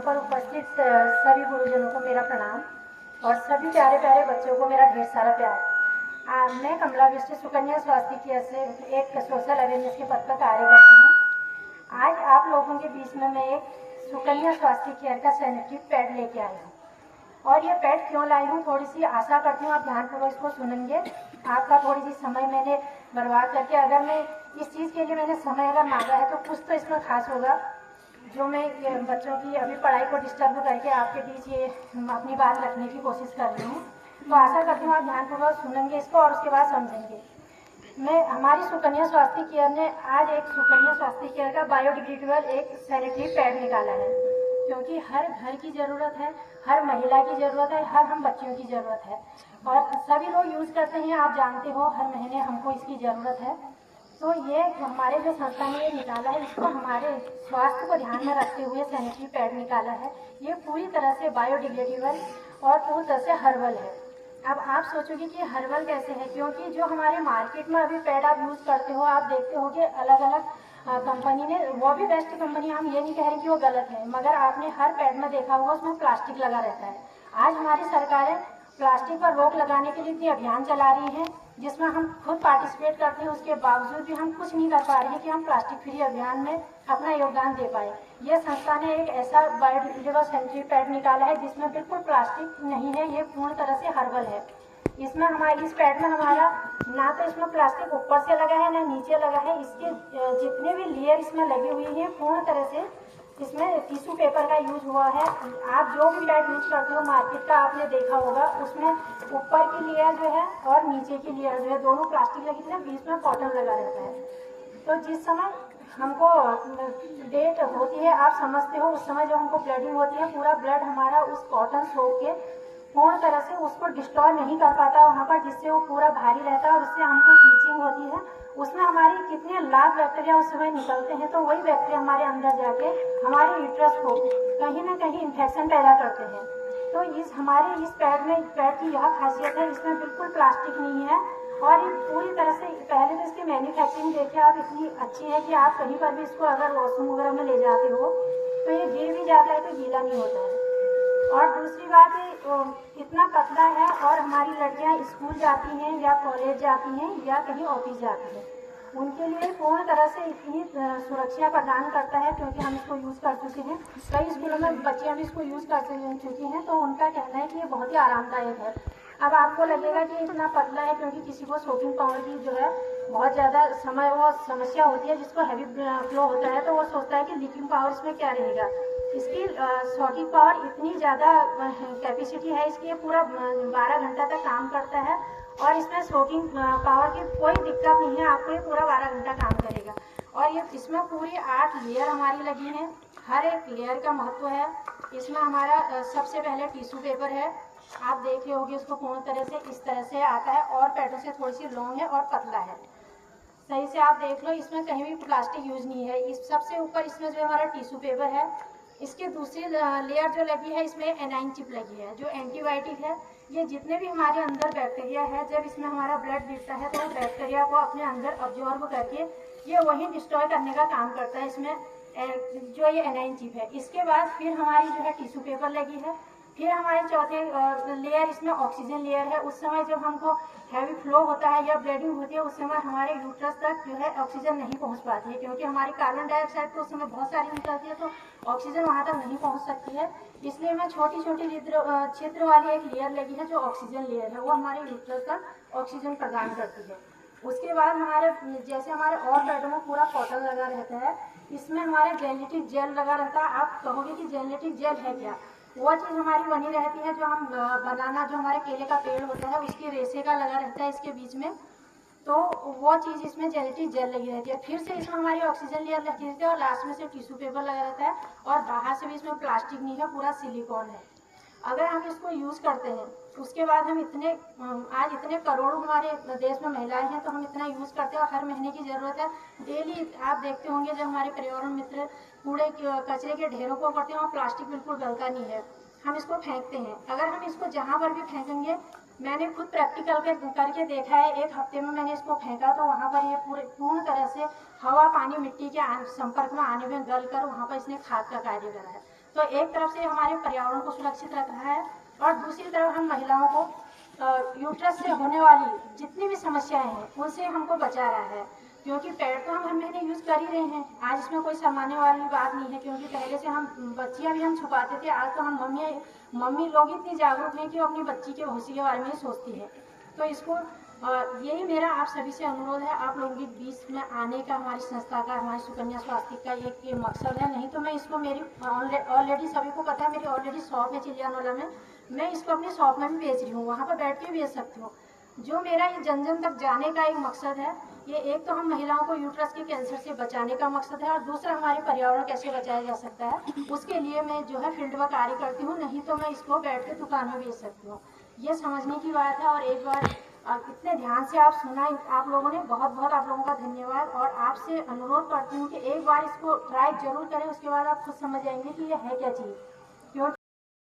यहाँ पर उपस्थित सभी गुरुजनों को मेरा प्रणाम और सभी प्यारे प्यारे बच्चों को मेरा ढेर सारा प्यार। मैं कमला विष्ट सुकन्या स्वास्थ्य केयर से एक सोशल अवेयरनेस के पद पर कार्य करती हूँ। आज आप लोगों के बीच में मैं एक सुकन्या स्वास्थ्य केयर का सैनिटरी पैड लेके आई हूँ और ये पैड क्यों लाई हूँ, थोड़ी सी आशा करती हूँ आप ध्यानपूर्वक इसको सुनेंगे। आपका थोड़ी सी समय मैंने बर्बाद करके, अगर मैं इस चीज़ के लिए मैंने समय अगर मांगा है तो कुछ तो इसमें खास होगा जो मैं बच्चों की अभी पढ़ाई को डिस्टर्ब करके आपके बीच ये अपनी बात रखने की कोशिश कर रही हूँ। तो आशा करती हूँ आप ध्यानपूर्वक सुनेंगे इसको और उसके बाद समझेंगे। हमारी सुकन्या स्वास्थ्य केयर ने आज एक सुकन्या स्वास्थ्य केयर का बायोडिग्रेडेबल एक सैनिटरी पैड निकाला है, क्योंकि हर घर की ज़रूरत है, हर महिला की ज़रूरत है, हर हम बच्चियों की ज़रूरत है और सभी लोग यूज़ करते हैं। आप जानते हो हर महीने हमको इसकी ज़रूरत है। तो ये हमारे जो संस्था ने ये निकाला है, इसको हमारे स्वास्थ्य को ध्यान में रखते हुए सैनिटरी पैड निकाला है। ये पूरी तरह से बायोडिग्रेडेबल और पूरी तरह से हर्बल है। अब आप सोचोगे कि हर्बल कैसे है, क्योंकि जो हमारे मार्केट में अभी पैड आप यूज़ करते हो, आप देखते हो कि अलग अलग कंपनी ने, वो भी बेस्ट कंपनी, हम ये नहीं कह रहे कि वो गलत है, मगर आपने हर पैड में देखा होगा उसमें प्लास्टिक लगा रहता है। आज हमारी सरकारें प्लास्टिक पर रोक लगाने के लिए इतनी अभियान चला रही है जिसमें हम खुद पार्टिसिपेट करते हैं, उसके बावजूद भी हम कुछ नहीं कर पा रहे हैं कि हम प्लास्टिक फ्री अभियान में अपना योगदान दे पाए। यह संस्था ने एक ऐसा बायोडिग्रेडेबल सैनिटरी पैड निकाला है जिसमें बिल्कुल प्लास्टिक नहीं है, ये पूर्ण तरह से हर्बल है। इसमें हमारी इस पैड में हमारा ना तो इसमें प्लास्टिक ऊपर से लगा है ना नीचे लगा है, इसके जितने भी लेयर इसमें लगी हुई हैं पूर्ण तरह से इसमें टिश्यू पेपर का यूज हुआ है। आप जो भी पैड यूज करते हो मार्केट का आपने देखा होगा, उसमें ऊपर की लेयर जो है और नीचे की लेयर जो है दोनों प्लास्टिक लगी थी, बीच में कॉटन लगा रहता है। तो जिस समय हमको डेट होती है, आप समझते हो, उस समय जो हमको ब्लडिंग होती है, पूरा ब्लड हमारा उस कॉटन सोख के पूर्ण तरह से उसको डिस्ट्रॉय नहीं कर पाता वहाँ पर, जिससे वो पूरा भारी रहता है और उससे हमको ईचिंग होती है। उसमें हमारी कितने लाख बैक्टीरिया उस समय निकलते हैं, तो वही बैक्टीरिया हमारे अंदर जाके हमारे यूट्रस को कहीं ना कहीं इन्फेक्शन पैदा करते हैं। तो हमारे इस पैड की यह खासियत है, इसमें बिल्कुल प्लास्टिक नहीं है और ये पूरी तरह से, पहले तो इसकी मैन्युफैक्चरिंग देखिए आप, इतनी अच्छी है कि आप कहीं पर भी इसको अगर वॉशरूम वगैरह में ले जाते हो तो ये गिर भी जाता है तो गीला नहीं होता है। और दूसरी बात है इतना पतला है और हमारी लड़कियां स्कूल जाती हैं या कॉलेज जाती हैं या कहीं ऑफिस जाती हैं, उनके लिए पूर्ण तरह से इतनी सुरक्षा प्रदान करता है, क्योंकि हम इसको यूज़ कर चुके हैं। कई स्कूलों में बच्चियां भी इसको यूज़ कर चुकी हैं, तो उनका कहना है कि ये बहुत ही आरामदायक है। अब आपको लगेगा कि इतना पतला है क्योंकि किसी को शॉकिंग पावर की जो है बहुत ज़्यादा वो समस्या होती है, जिसको हैवी फ्लो होता है, तो वो सोचता है कि लीकिंग पावर इसमें क्या रहेगा। इसकी शॉकिंग पावर इतनी ज़्यादा कैपेसिटी है इसकी, ये पूरा 12 घंटा तक काम करता है और इसमें शॉकिंग पावर की कोई दिक्कत नहीं है, आपको ये पूरा 12 घंटा काम करेगा। और ये इसमें पूरी 8 लेयर हमारी लगी हैं, हर एक लेयर का महत्व है। इसमें हमारा सबसे पहले टिश्यू पेपर है, आप देख रहे होगे उसको पूर्ण तरह से इस तरह से आता है और पैडों से थोड़ी सी लॉन्ग है और पतला है, सही से आप देख लो, इसमें कहीं भी प्लास्टिक यूज नहीं है। इस सबसे ऊपर इसमें जो हमारा टिश्यू पेपर है, इसके दूसरी लेयर जो लगी है इसमें एनाइन चिप लगी है जो एंटीबायोटिक है। ये जितने भी हमारे अंदर बैक्टीरिया है, जब इसमें हमारा ब्लड गिरता है तो बैक्टीरिया को अपने अंदर ऑब्जॉर्ब करके ये वही डिस्ट्रॉय करने का काम करता है, इसमें जो ये एनाइन चिप है। इसके बाद फिर हमारी जो है टिश्यू पेपर लगी है, फिर हमारे चौथे लेयर इसमें ऑक्सीजन लेयर है। उस समय जब हमको हैवी फ्लो होता है या ब्लीडिंग होती है, उस समय हमारे यूट्रस तक जो है ऑक्सीजन नहीं पहुंच पाती है, क्योंकि हमारी कार्बन डाइऑक्साइड तो उस समय बहुत सारी निकलती है, तो ऑक्सीजन वहां तक नहीं पहुंच सकती है। इसलिए मैं छोटी छोटी छिद्र वाली एक लेयर लगी है जो ऑक्सीजन लेयर है, वो हमारे यूट्रस तक ऑक्सीजन प्रदान करती है। उसके बाद हमारे जैसे हमारे और पैडों में पूरा कॉटन लगा रहता है, इसमें हमारे जेनेटिक जेल लगा रहता है। आप कहोगे कि जेनेटिक जेल है क्या, वो चीज़ हमारी बनी रहती है जो हम बनाना, जो हमारे केले का पेड़ होता है उसके रेशे का लगा रहता है इसके बीच में, तो वो चीज़ इसमें जेनेटिक जेल लगी रहती है। फिर से इसमें हमारी ऑक्सीजन लेयर लगी रहती है और लास्ट में से टिश्यू पेपर लगा रहता है और बाहर से भी इसमें प्लास्टिक नहीं है, पूरा सिलिकॉन है। अगर हम इसको यूज़ करते हैं उसके बाद हम आज इतने करोड़ों हमारे देश में महिलाएं हैं, तो हम इतना यूज़ करते हैं और हर महीने की ज़रूरत है। डेली आप देखते होंगे जब हमारे पर्यावरण मित्र कूड़े कचरे के ढेरों को करते हैं और प्लास्टिक बिल्कुल गलता नहीं है, हम इसको फेंकते हैं। अगर हम इसको जहाँ पर भी फेंकेंगे, मैंने खुद प्रैक्टिकल करके देखा है, एक हफ्ते में मैंने इसको फेंका तो वहाँ पर ये पूर्ण तरह से हवा पानी मिट्टी के संपर्क में आने में गल कर वहाँ पर इसने खाद का कार्य करा है। तो एक तरफ से हमारे पर्यावरण को सुरक्षित रख रहा है और दूसरी तरफ हम महिलाओं को यूट्रस से होने वाली जितनी भी समस्याएं हैं उनसे हमको बचा रहा है। क्योंकि पैड तो हम हर महीने यूज़ कर ही रहे हैं, आज इसमें कोई शर्माने वाली बात नहीं है। क्योंकि पहले से हम बच्चियां भी हम छुपाते थे, आज तो हम मम्मी लोग इतनी जागरूक हैं कि वो अपनी बच्ची के भविष्य के बारे में ही सोचती है। तो इसको यही मेरा आप सभी से अनुरोध है, आप लोगों के बीच में आने का हमारी संस्था का, हमारी सुकन्या स्वास्थ्य का एक ये मकसद है। नहीं तो मैं इसको मेरी ऑलरेडी सभी को पता है, मेरी ऑलरेडी शॉप है चिलियानोला में, मैं इसको अपनी शॉप में भी बेच रही हूँ, वहाँ पर बैठ के बेच सकती हूँ। जो मेरा ये जन जन तक जाने का एक मकसद है, ये एक तो हम महिलाओं को यूट्रस के कैंसर से बचाने का मकसद है और दूसरा हमारे पर्यावरण कैसे बचाया जा सकता है उसके लिए मैं जो है फील्ड में कार्य करती हूँ। नहीं तो मैं इसको बैठ के दुकान में बेच सकती हूँ। ये समझने की बात है। और एक बार इतने ध्यान से आप सुना आप लोगों ने, बहुत बहुत आप लोगों का धन्यवाद। और आपसे अनुरोध करती हूँ कि एक बार इसको ट्राई जरूर करें, उसके बाद आप खुद समझ जाएंगे कि ये है क्या चीज़।